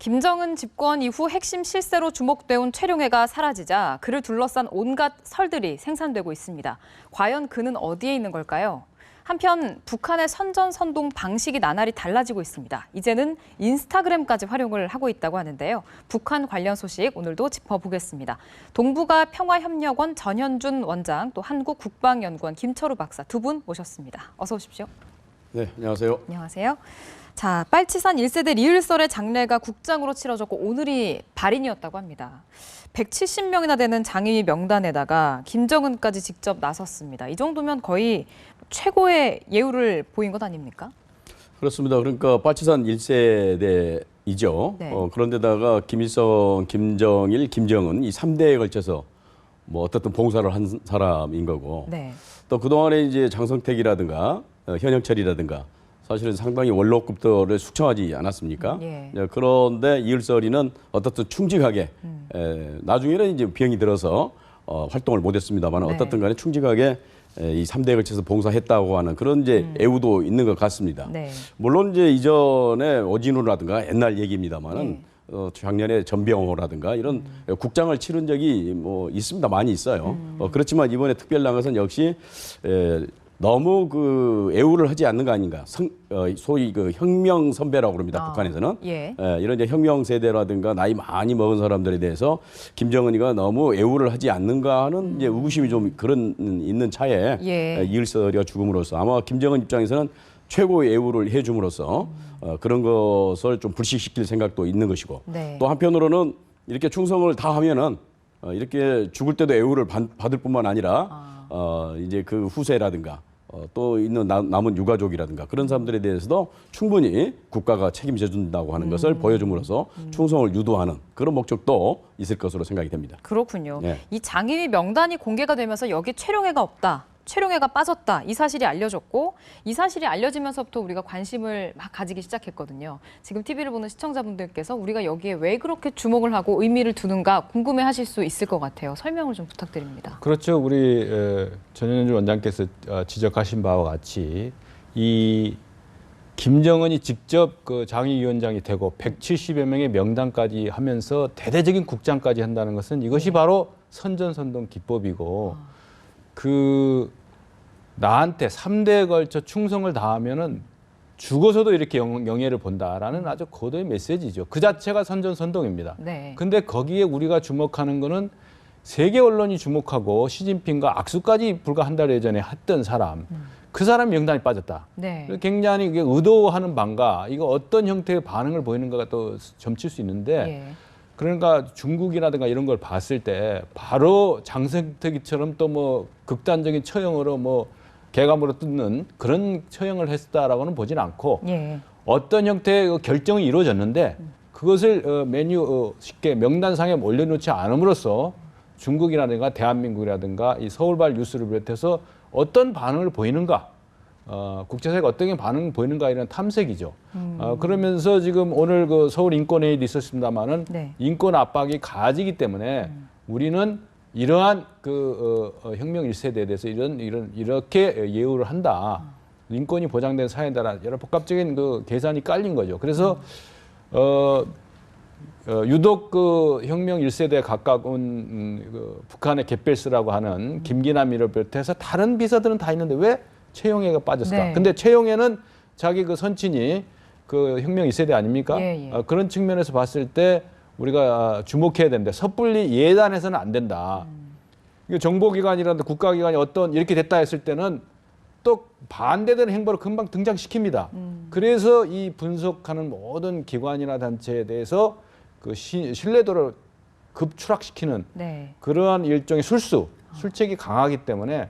김정은 집권 이후 핵심 실세로 주목돼온 최룡해가 사라지자 그를 둘러싼 온갖 설들이 생산되고 있습니다. 과연 그는 어디에 있는 걸까요? 한편 북한의 선전선동 방식이 나날이 달라지고 있습니다. 이제는 인스타그램까지 활용을 하고 있다고 하는데요. 북한 관련 소식 오늘도 짚어보겠습니다. 동북아 평화협력원 전현준 원장, 또 한국국방연구원 김철우 박사 두 분 모셨습니다. 어서 오십시오. 네, 안녕하세요. 안녕하세요. 자, 빨치산 1세대 리을설의 장례가 국장으로 치러졌고 오늘이 발인이었다고 합니다. 170명이나 되는 장위 명단에다가 김정은까지 직접 나섰습니다. 이 정도면 거의 최고의 예우를 보인 것 아닙니까? 그렇습니다. 그러니까 빨치산 1세대이죠. 네. 그런데다가 김일성, 김정일, 김정은 이 3대에 걸쳐서 뭐 어떻든 봉사를 한 사람인 거고. 네. 또 그동안에 이제 장성택이라든가 현영철이라든가 사실은 상당히 원로급들을 숙청하지 않았습니까? 예. 그런데 이을설이는 어떻든 충직하게 나중에는 이제 병이 들어서 활동을 못했습니다만 네. 어떻든 간에 충직하게 이 3대에 걸쳐서 봉사했다고 하는 그런 이제 애우도 있는 것 같습니다. 네. 물론 이제 이전에 오진우라든가 옛날 얘기입니다만은 작년에 전병호라든가 이런 국장을 치른 적이 뭐 있습니다. 많이 있어요. 그렇지만 이번에 특별랑에서는 역시 너무 그 애우를 하지 않는 거 아닌가. 소위 그 혁명 선배라고 그럽니다. 북한에서는. 예. 이런 이제 혁명 세대라든가 나이 많이 먹은 사람들에 대해서 김정은이가 너무 애우를 하지 않는가 하는 이제 의구심이 좀 그런 있는 차에 예. 이을설이가 죽음으로써 아마 김정은 입장에서는 최고의 애우를 해줌으로써 그런 것을 좀 불식시킬 생각도 있는 것이고 네. 또 한편으로는 이렇게 충성을 다 하면은 이렇게 죽을 때도 애우를 받을 뿐만 아니라 이제 그 후세라든가 또 있는 남은 유가족이라든가 그런 사람들에 대해서도 충분히 국가가 책임져 준다고 하는 것을 보여줌으로써 충성을 유도하는 그런 목적도 있을 것으로 생각이 됩니다. 그렇군요. 네. 이 장위 명단이 공개가 되면서 여기 최룡해가 없다. 최룡해가 빠졌다. 이 사실이 알려졌고 이 사실이 알려지면서부터 우리가 관심을 막 가지기 시작했거든요. 지금 TV를 보는 시청자분들께서 우리가 여기에 왜 그렇게 주목을 하고 의미를 두는가 궁금해하실 수 있을 것 같아요. 설명을 좀 부탁드립니다. 그렇죠. 우리 전현준 원장께서 지적하신 바와 같이 이 김정은이 직접 그 장위위원장이 되고 170여 명의 명단까지 하면서 대대적인 국장까지 한다는 것은 이것이 바로 선전선동 기법이고 그 나한테 3대에 걸쳐 충성을 다하면은 죽어서도 이렇게 영예를 본다라는 아주 고도의 메시지죠. 그 자체가 선전선동입니다. 네. 근데 거기에 우리가 주목하는 거는 세계 언론이 주목하고 시진핑과 악수까지 불과 한 달 예전에 했던 사람, 그 사람 명단이 빠졌다. 네. 굉장히 이게 의도하는 바인가, 이거 어떤 형태의 반응을 보이는가가 또 점칠 수 있는데 예. 그러니까 중국이라든가 이런 걸 봤을 때 바로 장성택이처럼 또 뭐 극단적인 처형으로 뭐 개감으로 뜯는 그런 처형을 했다라고는 보진 않고 예. 어떤 형태의 결정이 이루어졌는데 그것을 쉽게 명단상에 올려놓지 않음으로써 중국이라든가 대한민국이라든가 이 서울발 뉴스를 비롯해서 어떤 반응을 보이는가, 국제사회가 어떤 반응을 보이는가 이런 탐색이죠. 그러면서 지금 오늘 그 서울 인권회의도 있었습니다만은 네. 인권 압박이 가지기 때문에 우리는 이러한 그 혁명 1세대에 대해서 이렇게 예우를 한다. 인권이 보장된 사회다라는 여러 복합적인 그 계산이 깔린 거죠. 그래서 유독 그 혁명 1세대에 가까운 그 북한의 갯벨스라고 하는 김기남이를 비롯해서 다른 비서들은 다 있는데 왜 최용해가 빠졌을까? 네. 근데 최용해는 자기 그 선친이 그 혁명 2세대 아닙니까? 예, 예. 그런 측면에서 봤을 때 우리가 주목해야 되는데 섣불리 예단해서는 안 된다. 정보기관이라든가 국가기관이 어떤 이렇게 됐다 했을 때는 또 반대되는 행보를 금방 등장시킵니다. 그래서 이 분석하는 모든 기관이나 단체에 대해서 그 신뢰도를 급추락시키는 네. 그러한 일종의 술책이 강하기 때문에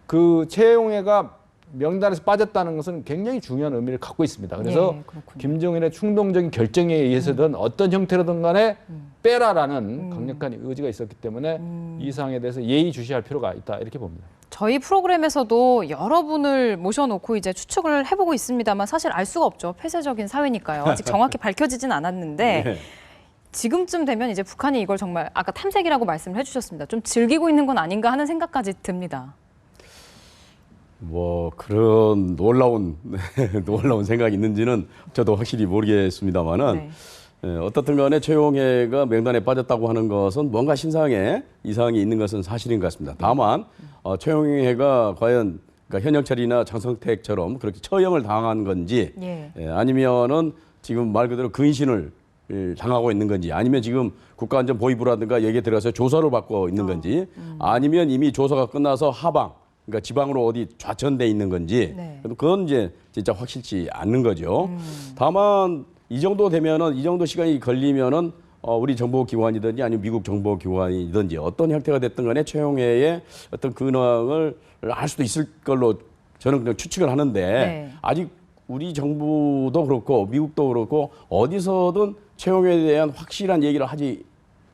그 최용해가 명단에서 빠졌다는 것은 굉장히 중요한 의미를 갖고 있습니다. 그래서 예, 그렇군요. 김정은의 충동적인 결정에 의해서든 어떤 형태로든 간에 빼라라는 강력한 의지가 있었기 때문에 이 사항에 대해서 예의주시할 필요가 있다 이렇게 봅니다. 저희 프로그램에서도 여러분을 모셔놓고 이제 추측을 해보고 있습니다만 사실 알 수가 없죠. 폐쇄적인 사회니까요. 아직 정확히 밝혀지진 않았는데 네. 지금쯤 되면 이제 북한이 이걸 정말 아까 탐색이라고 말씀을 해주셨습니다. 좀 즐기고 있는 건 아닌가 하는 생각까지 듭니다. 뭐 그런 놀라운 생각이 있는지는 저도 확실히 모르겠습니다만은 어떻든 간에 최용해가 명단에 빠졌다고 하는 것은 뭔가 신상에 이상이 있는 것은 사실인 것 같습니다. 다만 최용해가 과연 그러니까 현영철이나 장성택처럼 그렇게 처형을 당한 건지 아니면은 지금 말 그대로 근신을 당하고 있는 건지 아니면 지금 국가안전보위부라든가 여기에 들어가서 조사를 받고 있는 건지 아니면 이미 조사가 끝나서 하방 그러니까 지방으로 어디 좌천돼 있는 건지 그건 이제 진짜 확실치 않는 거죠. 다만 이 정도 되면은 이 정도 시간이 걸리면은 우리 정보기관이든지 아니면 미국 정보기관이든지 어떤 형태가 됐든 간에 최용해의 어떤 근황을 알 수도 있을 걸로 저는 그냥 추측을 하는데 아직 우리 정부도 그렇고 미국도 그렇고 어디서든 최용해에 대한 확실한 얘기를 하지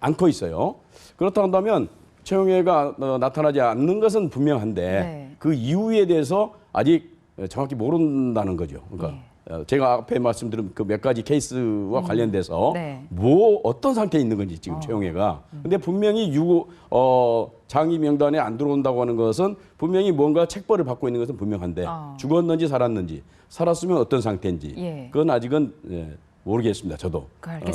않고 있어요. 그렇다 한다면 최용해가 나타나지 않는 것은 분명한데 그 이유에 대해서 아직 정확히 모른다는 거죠. 그러니까 제가 앞에 말씀드린 그 몇 가지 케이스와 관련돼서 뭐 어떤 상태에 있는 건지 지금 최용해가. 근데 분명히 장의 명단에 안 들어온다고 하는 것은 분명히 뭔가 책벌을 받고 있는 것은 분명한데 죽었는지 살았으면 어떤 상태인지 그건 아직은 모르겠습니다. 저도.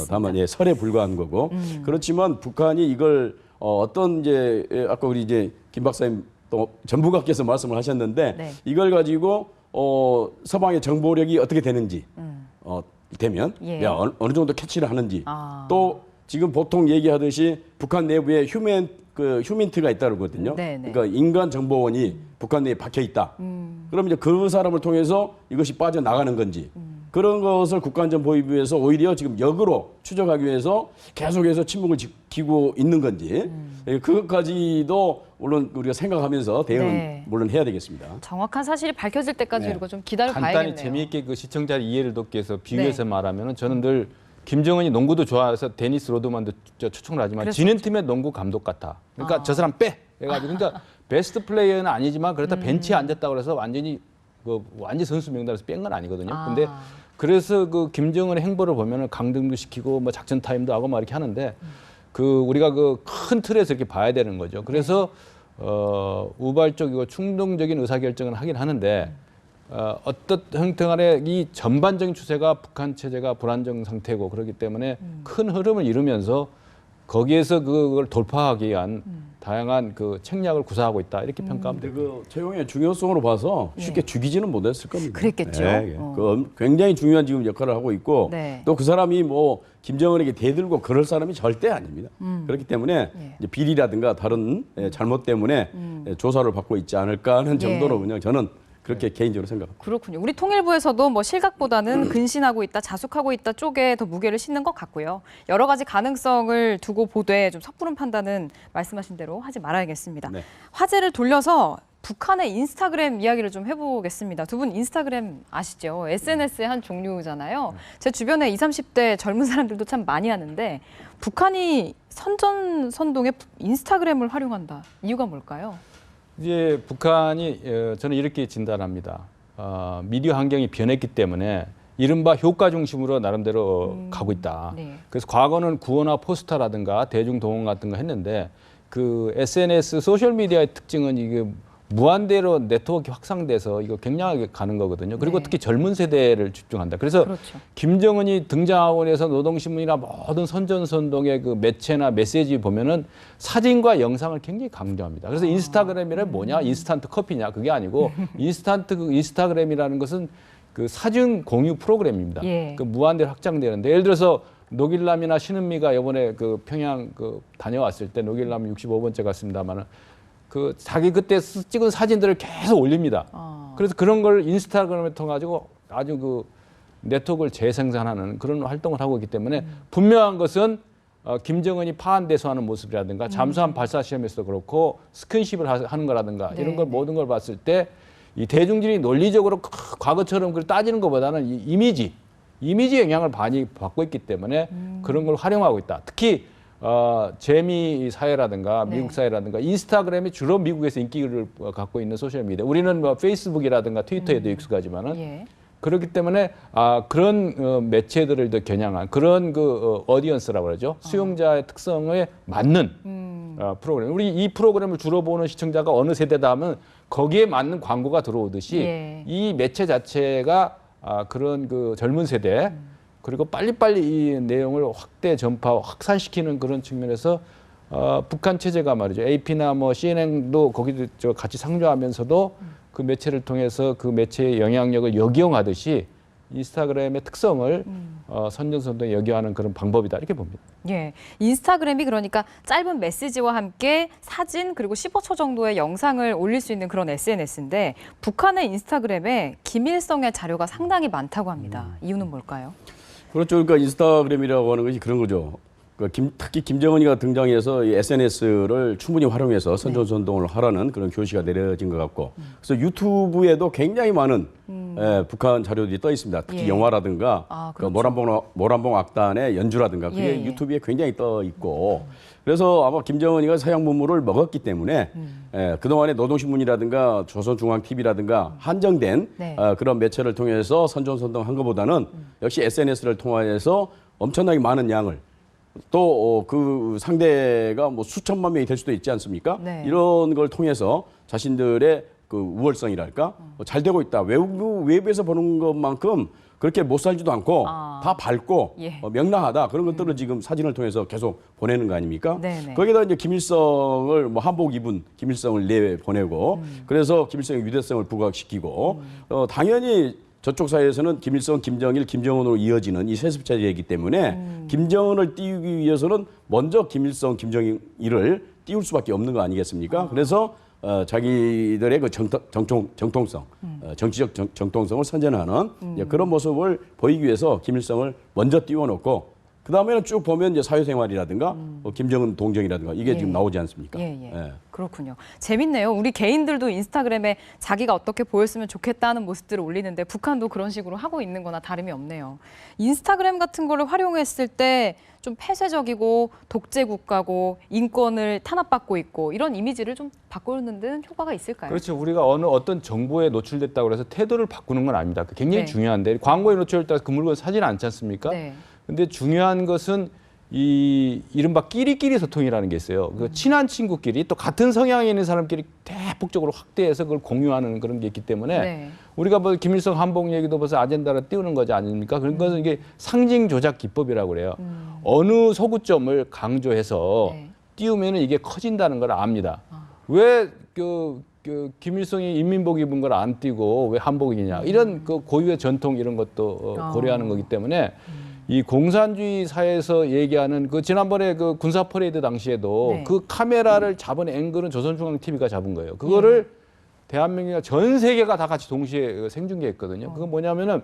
다만 설에 불과한 거고. 그렇지만 북한이 이걸 어떤 이제 아까 우리 이제 김 박사님 또 전문가께서 말씀을 하셨는데 이걸 가지고 서방의 정보력이 어떻게 되는지 되면 어느 정도 캐치를 하는지 또 지금 보통 얘기하듯이 북한 내부에 휴민트가 있다고 그러거든요. 그러니까 인간 정보원이 북한 내에 박혀 있다. 그럼 이제 그 사람을 통해서 이것이 빠져나가는 건지 그런 것을 국가안전보위부에서 오히려 지금 역으로 추적하기 위해서 계속해서 침묵을 지키고 있는 건지 그것까지도 물론 우리가 생각하면서 대응은 물론 해야 되겠습니다. 정확한 사실이 밝혀질 때까지 우리가 좀 기다려봐야겠네요. 간단히 재미있게 그 시청자 이해를 돕기 위해서 비교해서 말하면은 저는 늘 김정은이 농구도 좋아해서 데니스 로드만도 추천을 하지만 지는 팀의 농구 감독 같아. 그러니까 저 사람 빼 해가지고 그러니까 베스트 플레이어는 아니지만 그렇다 벤치에 앉았다고 해서 완전히 선수 명단에서 뺀 건 아니거든요. 근데 그래서 그 김정은의 행보를 보면은 강등도 시키고 뭐 작전 타임도 하고 막 이렇게 하는데 우리가 그 큰 틀에서 이렇게 봐야 되는 거죠. 그래서 우발적이고 충동적인 의사결정을 하긴 하는데 어떤 형태간에 이 전반적인 추세가 북한 체제가 불안정 상태고 그렇기 때문에 큰 흐름을 이루면서 거기에서 그걸 돌파하기 위한 다양한 그 책략을 구사하고 있다 이렇게 평가하면 됩니다. 그 최용의 중요성으로 봐서 쉽게 죽이지는 못했을 겁니다. 그랬겠죠. 그 굉장히 중요한 지금 역할을 하고 있고 또 그 사람이 뭐 김정은에게 대들고 그럴 사람이 절대 아닙니다. 그렇기 때문에 이제 비리라든가 다른 잘못 때문에 조사를 받고 있지 않을까 하는 정도로 그냥 저는 그렇게 개인적으로 생각합니다. 그렇군요. 우리 통일부에서도 뭐 실각보다는 근신하고 있다, 자숙하고 있다 쪽에 더 무게를 싣는 것 같고요. 여러 가지 가능성을 두고 보되 좀 섣부른 판단은 말씀하신 대로 하지 말아야겠습니다. 화제를 돌려서 북한의 인스타그램 이야기를 좀 해보겠습니다. 두 분 인스타그램 아시죠? SNS의 한 종류잖아요. 제 주변에 20, 30대 젊은 사람들도 참 많이 하는데 북한이 선전선동에 인스타그램을 활용한다. 이유가 뭘까요? 이제 북한이 저는 이렇게 진단합니다. 미디어 환경이 변했기 때문에 이른바 효과 중심으로 나름대로 가고 있다. 그래서 과거는 구호나 포스터라든가 대중동원 같은 거 했는데 그 SNS 소셜미디어의 특징은 이게 무한대로 네트워크 확산돼서 이거 굉장하게 가는 거거든요. 그리고 특히 젊은 세대를 집중한다. 그래서 김정은이 등장하고 나서 노동신문이나 모든 선전선동의 그 매체나 메시지 보면은 사진과 영상을 굉장히 강조합니다. 그래서 인스타그램이란 뭐냐? 인스턴트 커피냐? 그게 아니고 인스타그램이라는 것은 그 사진 공유 프로그램입니다. 그 무한대로 확장되는데 예를 들어서 노길남이나 신은미가 이번에 그 평양 그 다녀왔을 때 노길남 65번째 갔습니다만은 그 자기 그때 찍은 사진들을 계속 올립니다. 그래서 그런 걸 인스타그램에 통해 가지고 아주 그 네트워크를 재생산하는 그런 활동을 하고 있기 때문에 분명한 것은 김정은이 파한대소하는 모습이라든가 잠수함 발사 시험에서도 그렇고 스킨십을 하는 거라든가 이런 걸 모든 걸 봤을 때 이 대중들이 논리적으로 과거처럼 그걸 따지는 것보다는 이 이미지 영향을 많이 받고 있기 때문에 그런 걸 활용하고 있다. 특히 재미 사회라든가 미국 사회라든가 인스타그램이 주로 미국에서 인기를 갖고 있는 소셜미디어. 우리는 뭐 페이스북이라든가 트위터에도 익숙하지만은 그렇기 때문에 그런 매체들을 더 겨냥한 그런 그 어디언스라고 그러죠. 수용자의 특성에 맞는 프로그램. 우리 이 프로그램을 주로 보는 시청자가 어느 세대다 하면 거기에 맞는 광고가 들어오듯이 이 매체 자체가 그런 그 젊은 세대 그리고 빨리빨리 이 내용을 확대 전파, 확산시키는 그런 측면에서 북한 체제가 말이죠. AP나 뭐 CNN도 거기도 같이 상주하면서도 그 매체를 통해서 그 매체의 영향력을 역이용하듯이 인스타그램의 특성을 선전선동에 역이용하는 그런 방법이다 이렇게 봅니다. 예, 인스타그램이 그러니까 짧은 메시지와 함께 사진 그리고 15초 정도의 영상을 올릴 수 있는 그런 SNS인데 북한의 인스타그램에 기밀성의 자료가 상당히 많다고 합니다. 이유는 뭘까요? 그렇죠. 그러니까 인스타그램이라고 하는 것이 그런 거죠. 특히 김정은이가 등장해서 이 SNS를 충분히 활용해서 선전선동을 하라는 그런 교시가 내려진 것 같고, 그래서 유튜브에도 굉장히 많은 북한 자료들이 떠 있습니다. 특히 예. 영화라든가 그렇죠. 모란봉 악단의 연주라든가 그게 예. 유튜브에 굉장히 떠 있고, 그래서 아마 김정은이가 서양 문물을 먹었기 때문에 그동안에 노동신문이라든가 조선중앙TV라든가 한정된 네. 그런 매체를 통해서 선전선동한 것보다는 역시 SNS를 통해서 엄청나게 많은 양을 또 그 상대가 뭐 수천만 명이 될 수도 있지 않습니까? 네. 이런 걸 통해서 자신들의 그 우월성이랄까 잘 되고 있다. 외부에서 보는 것만큼 그렇게 못 살지도 않고 다 밝고 예. 명랑하다. 그런 것들을 지금 사진을 통해서 계속 보내는 거 아닙니까? 네네. 거기다 이제 김일성을 뭐 한복 입은 김일성을 내보내고 그래서 김일성의 위대성을 부각시키고 당연히 저쪽 사이에서는 김일성, 김정일, 김정은으로 이어지는 이 세습체제이기 때문에 김정은을 띄우기 위해서는 먼저 김일성, 김정일을 띄울 수밖에 없는 거 아니겠습니까? 그래서 자기들의 그 정통성, 정치적 정통성을 선전하는 그런 모습을 보이기 위해서 김일성을 먼저 띄워놓고 그 다음에는 쭉 보면 이제 사회생활이라든가 김정은 동정이라든가 이게 예. 지금 나오지 않습니까? 예. 그렇군요. 재밌네요. 우리 개인들도 인스타그램에 자기가 어떻게 보였으면 좋겠다는 모습들을 올리는데 북한도 그런 식으로 하고 있는 거나 다름이 없네요. 인스타그램 같은 거를 활용했을 때 좀 폐쇄적이고 독재 국가고 인권을 탄압받고 있고 이런 이미지를 좀 바꾸는 데는 효과가 있을까요? 그렇죠. 우리가 어떤 정보에 노출됐다고 해서 태도를 바꾸는 건 아닙니다. 굉장히 네. 중요한데 광고에 노출됐다 그 물건 사진 않지 않습니까? 네. 근데 중요한 것은 이 이른바 끼리끼리 소통이라는 게 있어요. 그 친한 친구끼리 또 같은 성향에 있는 사람끼리 대폭적으로 확대해서 그걸 공유하는 그런 게 있기 때문에 네. 우리가 뭐 김일성 한복 얘기도 벌써 아젠다로 띄우는 거지 아닙니까? 그런 것은 이게 상징 조작 기법이라고 그래요. 어느 소구점을 강조해서 네. 띄우면 이게 커진다는 걸 압니다. 왜 김일성이 인민복 입은 걸 안 띄고 왜 한복이냐 이런 그 고유의 전통 이런 것도 고려하는 거기 때문에 이 공산주의 사회에서 얘기하는 그 지난번에 그 군사 퍼레이드 당시에도 네. 그 카메라를 잡은 앵글은 조선중앙TV가 잡은 거예요. 그거를 대한민국이나 전 세계가 다 같이 동시에 생중계했거든요. 그건 뭐냐면은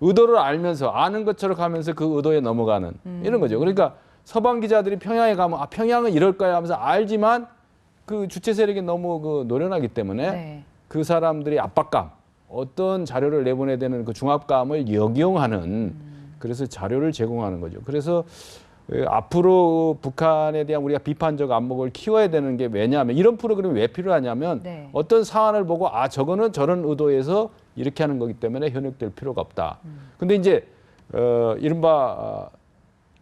의도를 알면서 아는 것처럼 하면서 그 의도에 넘어가는 이런 거죠. 그러니까 서방 기자들이 평양에 가면 평양은 이럴 거야 하면서 알지만 그 주체 세력이 너무 그 노련하기 때문에 네. 그 사람들이 압박감, 어떤 자료를 내보내야 되는 그 중압감을 역이용하는 그래서 자료를 제공하는 거죠. 그래서 앞으로 북한에 대한 우리가 비판적 안목을 키워야 되는 게 왜냐하면 이런 프로그램이 왜 필요하냐면 네. 어떤 사안을 보고 저거는 저런 의도에서 이렇게 하는 거기 때문에 현혹될 필요가 없다. 근데 이제 이른바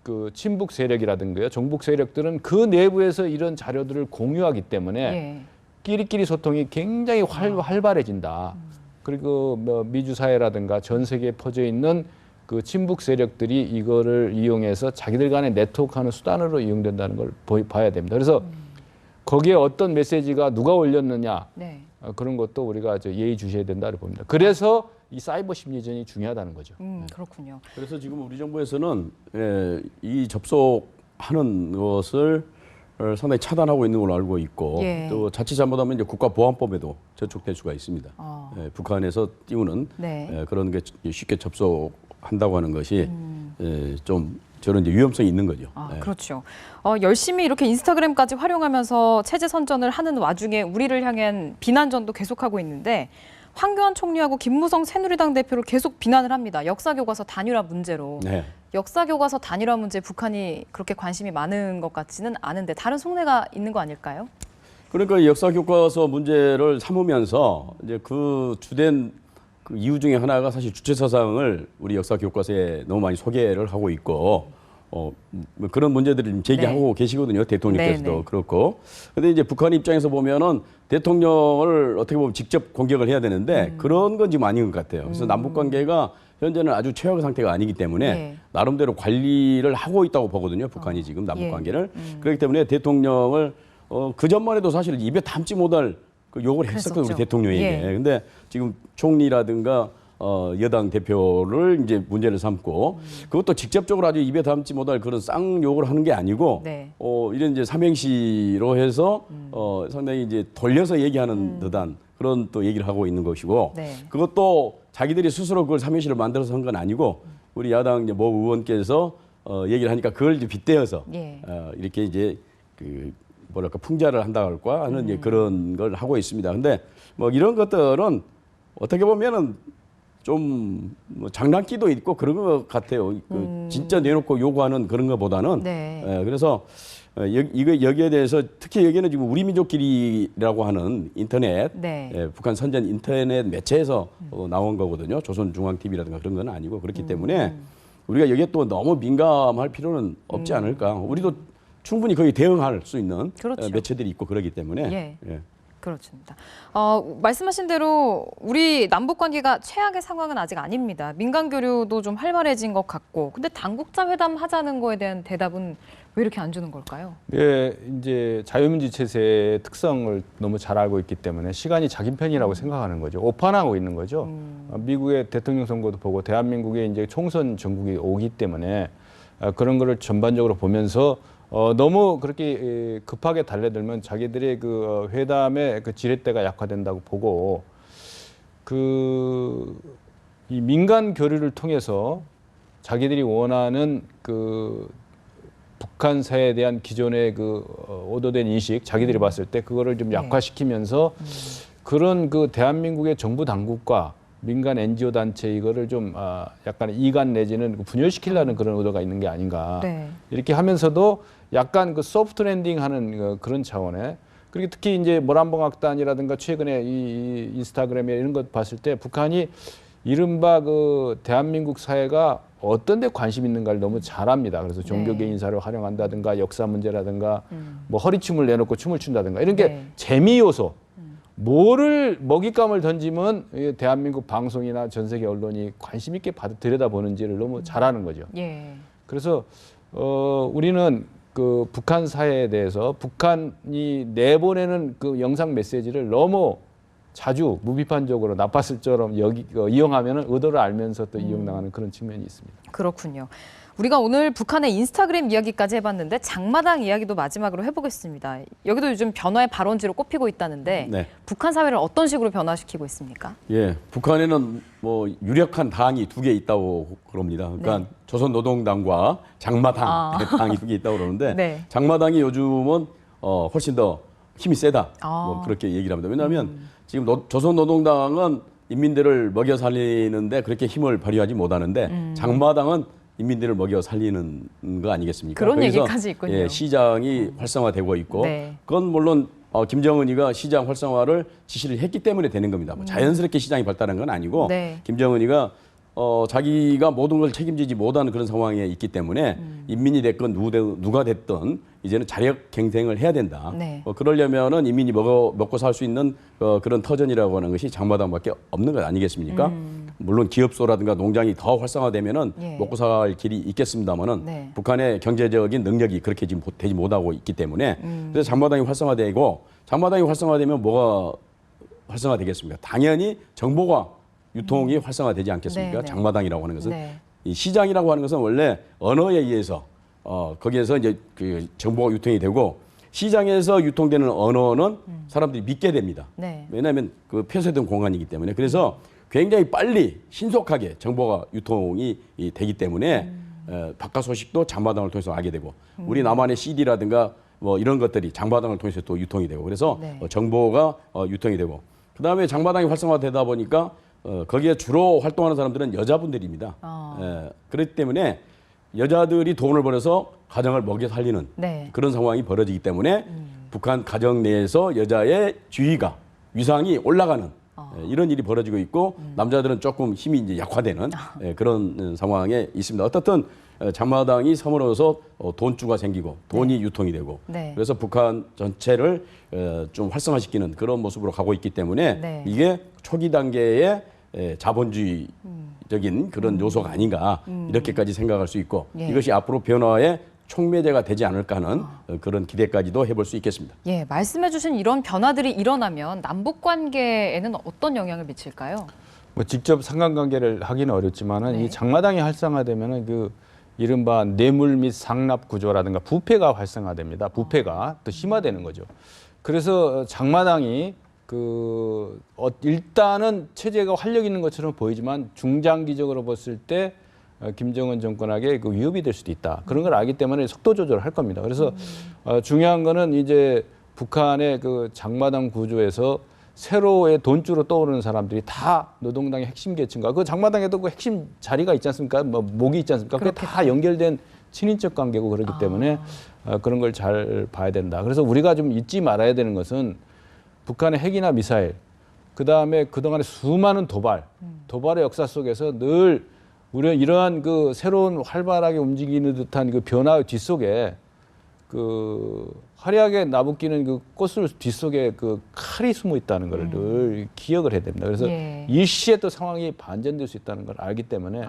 그 친북 세력이라든가요, 종북 세력들은 그 내부에서 이런 자료들을 공유하기 때문에 예. 끼리끼리 소통이 굉장히 활발해진다. 그리고 뭐 미주 사회라든가 전 세계에 퍼져 있는 그 친북 세력들이 이거를 이용해서 자기들 간에 네트워크하는 수단으로 이용된다는 걸 봐야 됩니다. 그래서 거기에 어떤 메시지가 누가 올렸느냐 네. 그런 것도 우리가 예의주시해야 된다고 봅니다. 그래서 이 사이버 심리전이 중요하다는 거죠. 그렇군요. 그래서 지금 우리 정부에서는 이 접속하는 것을 상당히 차단하고 있는 걸로 알고 있고 예. 또 자칫 잘못하면 이제 국가보안법에도 저촉될 수가 있습니다. 북한에서 띄우는 네. 그런 게 쉽게 접속한다고 하는 것이 좀 저런 이제 위험성이 있는 거죠. 그렇죠. 열심히 이렇게 인스타그램까지 활용하면서 체제 선전을 하는 와중에 우리를 향한 비난전도 계속하고 있는데 황교안 총리하고 김무성 새누리당 대표를 계속 비난을 합니다. 역사교과서 단일화 문제로. 네. 역사교과서 단일화 문제 북한이 그렇게 관심이 많은 것 같지는 않은데 다른 속내가 있는 거 아닐까요? 그러니까 역사 교과서 문제를 삼으면서 이제 그 주된 그 이유 중에 하나가 사실 주체 사상을 우리 역사 교과서에 너무 많이 소개를 하고 있고 뭐 그런 문제들을 지금 제기하고 계시거든요. 대통령께서도 네, 네. 그렇고. 근데 이제 북한 입장에서 보면은 대통령을 어떻게 보면 직접 공격을 해야 되는데 그런 건 지금 아닌 것 같아요. 그래서 남북 관계가 현재는 아주 최악의 상태가 아니기 때문에 예. 나름대로 관리를 하고 있다고 보거든요. 북한이 지금 남북 예. 관계를. 그렇기 때문에 대통령을 그 전만 해도 사실 입에 담지 못할 그 욕을 했었거든요. 우리 그랬었죠. 대통령에게. 예. 근데 지금 총리라든가 여당 대표를 이제 문제를 삼고 그것도 직접적으로 아주 입에 담지 못할 그런 쌍욕을 하는 게 아니고 네. 이런 이제 삼행시로 해서 상당히 이제 돌려서 얘기하는 듯한 그런 또 얘기를 하고 있는 것이고 네. 그것도 자기들이 스스로 그걸 삼행시를 만들어서 한 건 아니고 우리 야당 이제 모 의원께서 얘기를 하니까 그걸 이제 빗대어서 예. 이렇게 이제 그 뭐랄까 풍자를 한다 할까 하는 이제 그런 걸 하고 있습니다. 근데 뭐 이런 것들은 어떻게 보면은 좀뭐 장난기도 있고 그런 것 같아요. 그 진짜 내놓고 요구하는 그런 것보다는 네. 그래서 여기에 대해서 특히 여기는 지금 우리민족끼리라고 하는 인터넷 네. 북한 선전 인터넷 매체에서 나온 거거든요. 조선중앙TV라든가 그런 건 아니고 그렇기 때문에 우리가 여기에 또 너무 민감할 필요는 없지 않을까. 우리도 충분히 거의 대응할 수 있는 그렇죠. 매체들이 있고 그러기 때문에 예. 그렇습니다. 말씀하신 대로 우리 남북 관계가 최악의 상황은 아직 아닙니다. 민간 교류도 좀 활발해진 것 같고, 근데 당국자 회담 하자는 거에 대한 대답은 왜 이렇게 안 주는 걸까요? 네, 이제 자유민주 체제의 특성을 너무 잘 알고 있기 때문에 시간이 자기 편이라고 생각하는 거죠. 오판하고 있는 거죠. 미국의 대통령 선거도 보고 대한민국의 이제 총선 전국이 오기 때문에 그런 거를 전반적으로 보면서 너무 그렇게 급하게 달려들면 자기들의 그 회담의 그 지렛대가 약화된다고 보고 이 민간 교류를 통해서 자기들이 원하는 그 북한 사회에 대한 기존의 그 오도된 인식, 자기들이 봤을 때 그거를 좀 약화시키면서 그런 그 대한민국의 정부 당국과 민간 NGO 단체 이거를 좀 약간 이간 내지는 분열시키려는 그런 의도가 있는 게 아닌가. 네. 이렇게 하면서도 약간 그 소프트 랜딩하는 그런 차원에 그리고 특히 이제 모란봉악단이라든가 최근에 이 인스타그램에 이런 것 봤을 때 북한이 이른바 그 대한민국 사회가 어떤 데 관심 있는가를 너무 잘합니다. 그래서 종교계 인사를 활용한다든가 역사 문제라든가 뭐 허리춤을 내놓고 춤을 춘다든가 이런 게 재미 요소. 뭐를 먹잇감을 던지면 대한민국 방송이나 전 세계 언론이 관심 있게 들여다보는지를 너무 잘하는 거죠. 예. 그래서 우리는 그 북한 사회에 대해서 북한이 내보내는 그 영상 메시지를 너무 자주 무비판적으로 나빴을처럼 이용하면 의도를 알면서 또 이용당하는 그런 측면이 있습니다. 그렇군요. 우리가 오늘 북한의 인스타그램 이야기까지 해봤는데 장마당 이야기도 마지막으로 해보겠습니다. 여기도 요즘 변화의 발원지로 꼽히고 있다는데 네. 북한 사회를 어떤 식으로 변화시키고 있습니까? 예, 북한에는 뭐 유력한 당이 2개 있다고 그럽니다. 그러니까 조선노동당과 장마당 당이 2개 있다고 그러는데 네. 장마당이 요즘은 훨씬 더 힘이 세다. 뭐 그렇게 얘기를 합니다. 왜냐하면 지금 조선노동당은 인민들을 먹여 살리는데 그렇게 힘을 발휘하지 못하는데 장마당은 인민들을 먹여 살리는 거 아니겠습니까? 그런 거기서, 얘기까지 있군요. 예, 시장이 활성화되고 있고 네. 그건 물론 김정은이가 시장 활성화를 지시를 했기 때문에 되는 겁니다. 뭐 자연스럽게 시장이 발달한 건 아니고 네. 김정은이가 자기가 모든 걸 책임지지 못하는 그런 상황에 있기 때문에 인민이 됐건 누가 됐든 이제는 자력 갱생을 해야 된다. 네. 그러려면은 인민이 먹고 살 수 있는 그런 터전이라고 하는 것이 장마당밖에 없는 것 아니겠습니까? 물론 기업소라든가 농장이 더 활성화되면은 예. 먹고 살 길이 있겠습니다만은 네. 북한의 경제적인 능력이 그렇게 지금 되지 못하고 있기 때문에 그래서 장마당이 활성화되고 장마당이 활성화되면 뭐가 활성화되겠습니까? 당연히 정보가 유통이 활성화되지 않겠습니까? 네. 장마당이라고 하는 것은 네. 이 시장이라고 하는 것은 원래 언어에 의해서 거기에서 이제 그 정보가 유통이 되고 시장에서 유통되는 언어는 사람들이 믿게 됩니다. 네. 왜냐하면 그 폐쇄된 공간이기 때문에 그래서 굉장히 빨리 신속하게 정보가 유통이 되기 때문에 바깥 소식도 장마당을 통해서 알게 되고 우리 남한의 CD라든가 뭐 이런 것들이 장마당을 통해서 또 유통이 되고 그래서 네. 정보가 유통이 되고 그다음에 장마당이 활성화되다 보니까 거기에 주로 활동하는 사람들은 여자분들입니다. 그렇기 때문에 여자들이 돈을 벌어서 가정을 먹여 살리는 네. 그런 상황이 벌어지기 때문에 북한 가정 내에서 여자의 지위가 위상이 올라가는 이런 일이 벌어지고 있고 남자들은 조금 힘이 이제 약화되는 그런 상황에 있습니다. 어떻든 장마당이 섬으로서 돈주가 생기고 돈이 유통이 되고 네. 그래서 북한 전체를 좀 활성화시키는 그런 모습으로 가고 있기 때문에 네. 이게 초기 단계의 자본주의적 적인 그런 요소가 아닌가 이렇게까지 생각할 수 있고 예. 이것이 앞으로 변화의 촉매제가 되지 않을까 하는 그런 기대까지도 해볼 수 있겠습니다. 예, 말씀해주신 이런 변화들이 일어나면 남북 관계에는 어떤 영향을 미칠까요? 뭐 직접 상관관계를 하기는 어렵지만은 네. 이 장마당이 활성화되면은 그 이른바 뇌물 및 상납 구조라든가 부패가 활성화됩니다. 부패가 더 심화되는 거죠. 그래서 장마당이 일단은 체제가 활력 있는 것처럼 보이지만 중장기적으로 봤을 때 김정은 정권에게 그 위협이 될 수도 있다. 그런 걸 알기 때문에 속도 조절을 할 겁니다. 그래서 중요한 거는 이제 북한의 그 장마당 구조에서 새로의 돈주로 떠오르는 사람들이 다 노동당의 핵심 계층과 그 장마당에도 그 핵심 자리가 있지 않습니까? 뭐 목이 있지 않습니까? 그게 다 연결된 친인척 관계고 그렇기 때문에 그런 걸 잘 봐야 된다. 그래서 우리가 좀 잊지 말아야 되는 것은 북한의 핵이나 미사일, 그다음에 그동안의 수많은 도발의 역사 속에서 늘 우리는 이러한 그 새로운 활발하게 움직이는 듯한 그 변화의 뒷속에 그 화려하게 나부끼는 그 꽃을 뒷속에 그 칼이 숨어 있다는 걸 늘 기억을 해야 됩니다. 그래서 예. 일시에 또 상황이 반전될 수 있다는 걸 알기 때문에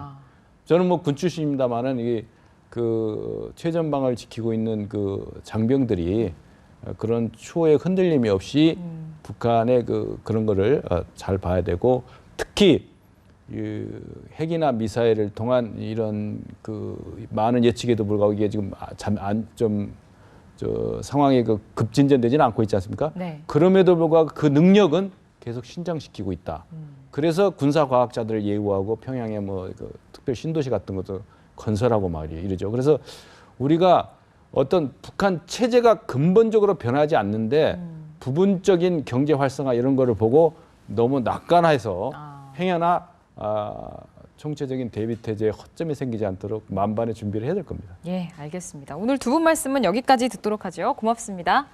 저는 뭐 군 출신입니다만은 이게 그 최전방을 지키고 있는 그 장병들이 그런 추호의 흔들림이 없이 북한의 그런 거를 잘 봐야 되고 특히 핵이나 미사일을 통한 이런 그 많은 예측에도 불구하고 이게 지금 상황이 급진전되지는 않고 있지 않습니까? 네. 그럼에도 불구하고 그 능력은 계속 신장시키고 있다. 그래서 군사과학자들을 예우하고 평양에 뭐 특별 신도시 같은 것도 건설하고 말이에요. 이러죠. 그래서 우리가 어떤 북한 체제가 근본적으로 변하지 않는데 부분적인 경제 활성화 이런 거를 보고 너무 낙관해서 행여나 총체적인 대비태제에 허점이 생기지 않도록 만반의 준비를 해야 될 겁니다. 예, 알겠습니다. 오늘 두 분 말씀은 여기까지 듣도록 하죠. 고맙습니다.